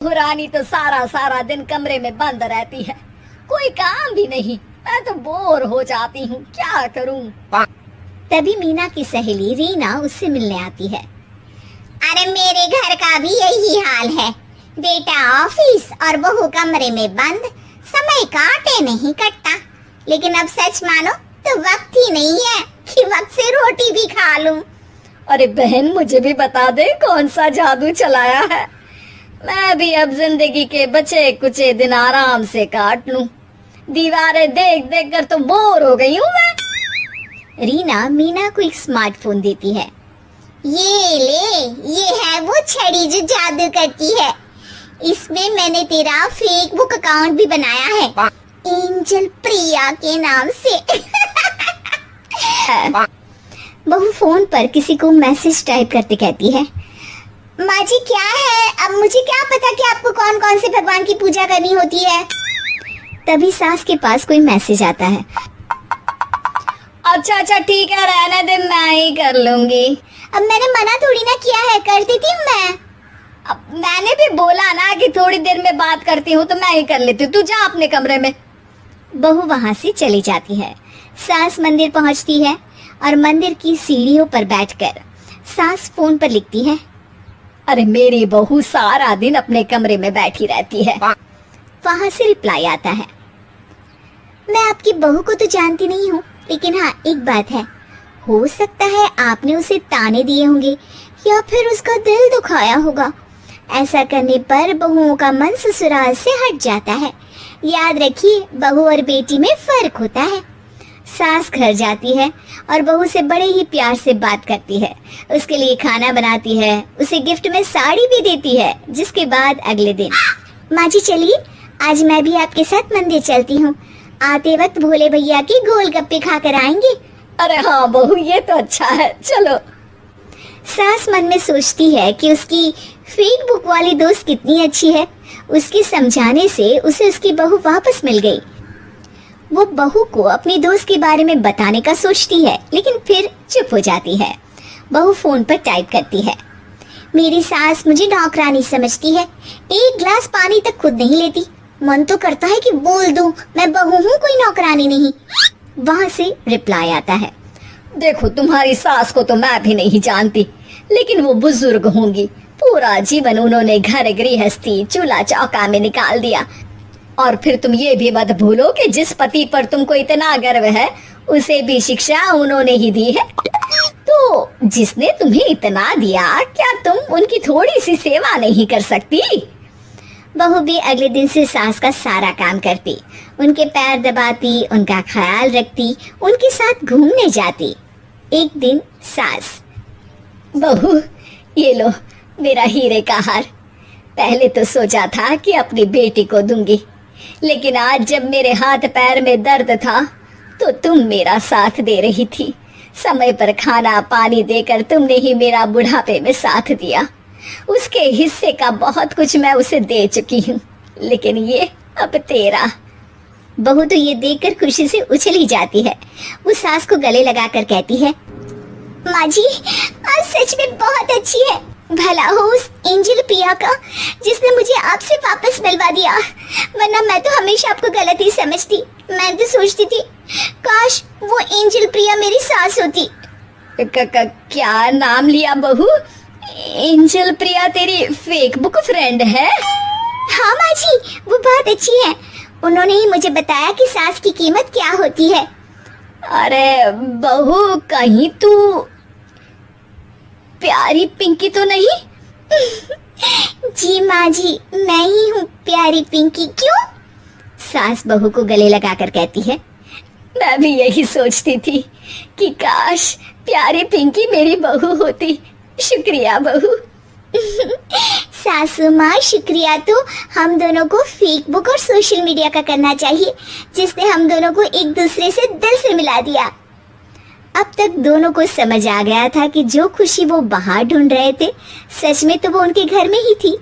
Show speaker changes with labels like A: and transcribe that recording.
A: रानी तो सारा सारा दिन कमरे में बंद रहती है, कोई काम भी नहीं। मैं तो बोर हो जाती हूँ, क्या करूँ।
B: तभी मीना की सहेली रीना उससे मिलने आती है। अरे मेरे घर का भी यही हाल है, बेटा ऑफिस और बहू कमरे में बंद, समय काटे नहीं कटता। लेकिन अब सच मानो तो वक्त ही नहीं है कि वक्त से रोटी भी खा लूं।
A: अरे बहन, मुझे भी बता दे कौन सा जादू चलाया है। मैं भी अब जिंदगी के बचे कुचे दिन आराम से काट लूं। दीवारें देख देख कर तो बोर हो गई हूँ मैं।
B: रीना मीना को एक स्मार्टफोन देती है। ये ले, ये है वो छड़ी जो जादू करती है। इसमें मैंने तेरा फेसबुक अकाउंट भी बनाया है, एंजल प्रिया के नाम से। बहू फोन पर किसी को मैसेज टाइप करते कहती है, माँ जी क्या है, अब मुझे क्या पता कि आपको कौन कौन से भगवान की पूजा करनी होती है। तभी सास के पास कोई मैसेज आता है।
A: अच्छा अच्छा ठीक है, रहने दे, मैं ही कर लूंगी।
B: अब मैंने मना थोड़ी ना किया है, कर देती हूँ मैं।
A: अब मैंने भी बोला ना कि थोड़ी देर में बात करती हूँ, तो मैं ही कर लेती हूँ, तू जा अपने कमरे में।
B: बहू वहाँ से चली जाती है। सास मंदिर पहुँचती है और मंदिर की सीढ़ियों पर बैठकर सास फोन पर लिखती है,
A: अरे मेरी बहू सारा दिन अपने कमरे में बैठी रहती है।
B: वहाँ से रिप्लाई आता है, मैं आपकी बहू को तो जानती नहीं हूँ, लेकिन हाँ एक बात है, हो सकता है आपने उसे ताने दिए होंगे या फिर उसका दिल दुखाया होगा। ऐसा करने पर बहुओं का मन ससुराल से हट जाता है। याद रखिए, बहू और बेटी में फर्क होता है। सास घर जाती है और बहू से बड़े ही प्यार से बात करती है, उसके लिए खाना बनाती है, उसे गिफ्ट में साड़ी भी देती है। जिसके बाद अगले दिन, माँ जी चलिए, आज मैं भी आपके साथ मंदिर चलती हूँ, आते वक्त भोले भैया के गोलगप्पे खाकर आएंगे।
A: अरे हाँ बहू, ये तो अच्छा है, चलो।
B: सास मन में सोचती है कि उसकी फेसबुक वाली दोस्त कितनी अच्छी है। उसके समझाने से उसे उसकी बहू वापस मिल गई। वो बहू को अपनी दोस्त के बारे में बताने का सोचती है, लेकिन फिर चुप हो जाती है। बहू फोन पर टाइप करती है, मेरी सास मुझे नौकरानी समझती है, एक गिलास पानी तक खुद नहीं लेती। मन तो करता है कि बोल दूं, मैं बहू हूँ, कोई नौकरानी नहीं। वहाँ से रिप्लाई आता है,
A: देखो तुम्हारी सास को तो मैं भी नहीं जानती, लेकिन वो बुजुर्ग होंगी। पूरा जीवन उन्होंने घर गृहस्थी चूल्हा चौका में निकाल दिया। और फिर तुम ये भी मत भूलो कि जिस पति पर तुमको इतना गर्व है, उसे भी शिक्षा उन्होंने ही दी है। तो जिसने तुम्हें इतना दिया, क्या तुम उनकी थोड़ी सी सेवा नहीं कर सकती?
B: बहू भी अगले दिन से सास का सारा काम करती, उनके पैर दबाती, उनका ख्याल रखती, उनके साथ घूमने जाती। एक दिन सास,
A: बहू ये लो मेरा हीरे का हार। पहले तो सोचा था कि अपनी बेटी को दूंगी, लेकिन आज जब मेरे हाथ पैर में दर्द था तो तुम मेरा साथ दे रही थी। समय पर खाना पानी देकर तुमने ही मेरा बुढ़ापे में साथ दिया। उसके हिस्से का बहुत कुछ मैं उसे दे चुकी हूँ, लेकिन ये अब तेरा।
B: बहू तो ये देखकर खुशी से उछली जाती है। वो सास को गले लगाकर कहती है, माँ जी आज सच में बहुत अच्छी है। भला हो उस एंजल प्रिया का जिसने मुझे आपसे वापस मिलवा दिया, वरना मैं तो हमेशा आपको गलत ही समझती। मैं तो सोचती थी काश वो एंजल प्रिया मेरी सास होती।
A: क्या नाम लिया बहू? एंजल प्रिया तेरी फेसबुक फ्रेंड है?
B: हाँ माँ जी, वो बहुत अच्छी है। उन्होंने ही मुझे बताया कि सास की कीमत क्या होती है।
A: अरे बहू, कहीं तू प्यारी पिंकी तो नहीं?
B: जी माँ जी, मैं ही हूँ प्यारी पिंकी। क्यों? सास बहू को गले लगाकर कहती है,
A: मैं भी यही सोचती थी कि काश प्यारी पिंकी मेरी बहू होती। शुक्रिया बहू।
B: सासू माँ, शुक्रिया तो हम दोनों को फेसबुक और सोशल मीडिया का करना चाहिए, जिसने हम दोनों को एक दूसरे से दिल से मिला दिया। अब तक दोनों को समझ आ गया था कि जो खुशी वो बाहर ढूंढ रहे थे, सच में तो वो उनके घर में ही थी।